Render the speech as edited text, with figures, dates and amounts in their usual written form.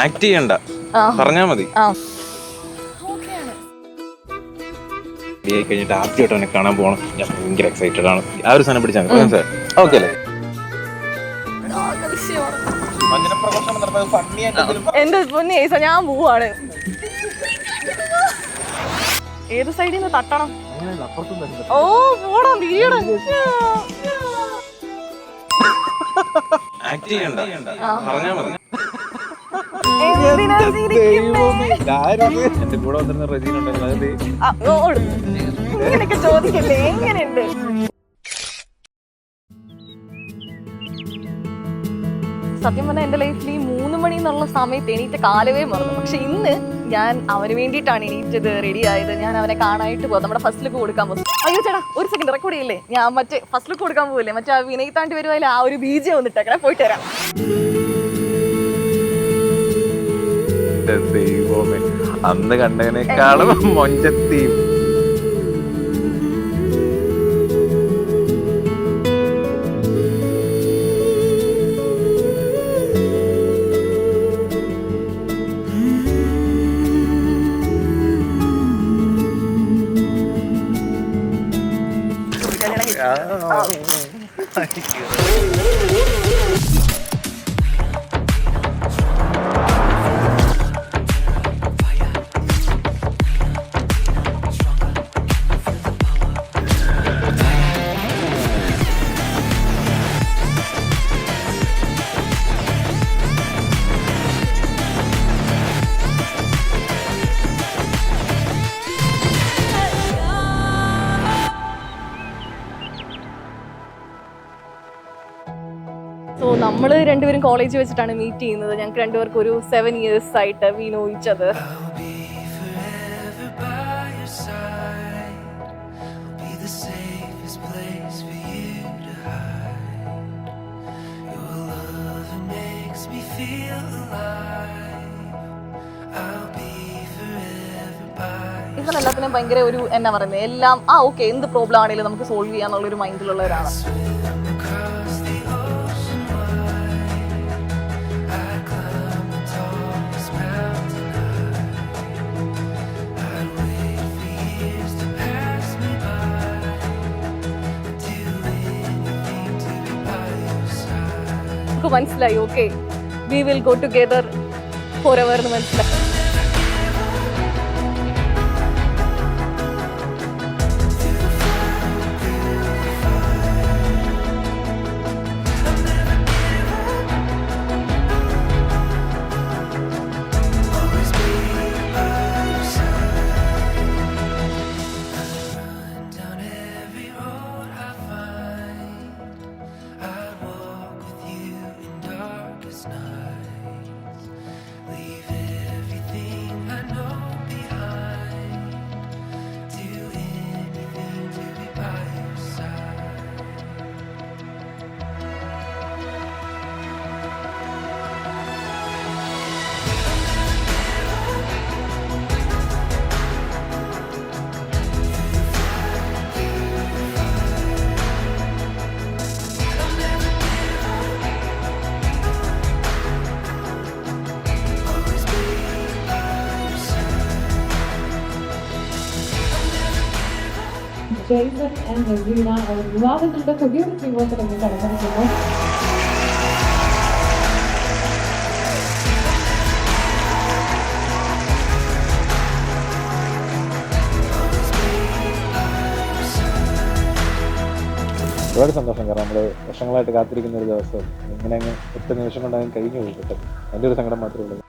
Act ചെയ്യണ്ട, പറഞ്ഞാ മതി. കഴിഞ്ഞിട്ട് ആദ്യമായിട്ട് അവനെ കാണാൻ പോകണം. ഞാൻ ഭയങ്കര എക്സൈറ്റഡ് ആണ്. ആ ഒരു സാധനം പിടിച്ചാൽ സാർ ഓക്കെ അല്ലേ? എന്റെ പൊന്നി ഏസ, ഞാൻ പോവാണ്. ഏത് സൈഡിൽ നിന്ന് തട്ടണം? ഓ പോടാ, വീട ആക്ട് ചെയ്യണ്ട, പറഞ്ഞാ മതി. എന്റെ കൂടെ വന്നിരുന്ന റെജീന ഇങ്ങനെയൊക്കെ ചോദിക്കല്ലേ? എങ്ങനെയുണ്ട്? സത്യം പറഞ്ഞാൽ എന്റെ ലൈഫിൽ ഈ 3 മണി എന്നുള്ള സമയത്ത് എണീറ്റ കാലവേ മറന്നു. പക്ഷെ ഇന്ന് ഞാൻ അവന് വേണ്ടിയിട്ടാണ് എണീറ്റത്, റെഡി ആയത്. ഞാൻ അവനെ കാണാനായിട്ട് പോകും. നമ്മുടെ ഫസ്റ്റ് ലുക്ക് കൊടുക്കാൻ പോകും. അയ്യോ ചേട്ടാ, ഒരു സെക്കൻഡ് റെക്കോർഡ് ചെയ്യില്ലേ? ഞാൻ മറ്റേ ഫസ്റ്റ് ലുക്ക് കൊടുക്കാൻ പോകില്ലേ, മറ്റേ വിനയ് താണ്ടി വരുവായാലും ആ ഒരു ബീജം വന്നിട്ടേക്കണേ. പോയിട്ട് വരാം. ദൈവമേ, അന്ന് കണ്ടതിനേക്കാളും മൊഞ്ചത്തിയും. സോ നമ്മൾ രണ്ടുപേരും കോളേജ് വെച്ചിട്ടാണ് മീറ്റ് ചെയ്യുന്നത്. ഞങ്ങൾക്ക് രണ്ടുപേർക്കും ഒരു 7 years ആയിട്ട് വി നോ ഈച്ച് അതർ. ഇവൻ എല്ലാത്തിനും ഭയങ്കര ഒരു എന്നാ പറയുന്നത്, എല്ലാം ഓക്കെ, എന്ത് പ്രോബ്ലം ആണെങ്കിലും നമുക്ക് സോൾവ് ചെയ്യാന്നുള്ളൊരു മൈൻഡിലുള്ള ഒരാളാണ്. നമുക്ക് മനസ്സിലായി, okay, we will go together for ever എന്ന് മനസ്സിലായി. Jason and Regina വിവാഹങ്ങളുടെ പുതിയൊരു ജീവിതത്തിലേക്ക് കടന്നിരിക്കുന്നു. ഒരുപാട് സന്തോഷം. കാരണം നമ്മൾ വർഷങ്ങളായിട്ട് കാത്തിരിക്കുന്ന ഒരു ദിവസം ഇങ്ങനെ അങ്ങ് ഒറ്റ നിമിഷം കൊണ്ടങ്ങ് കഴിഞ്ഞു പോയി. അതിൻ്റെ ഒരു സങ്കടം മാത്രമേ ഉള്ളൂ.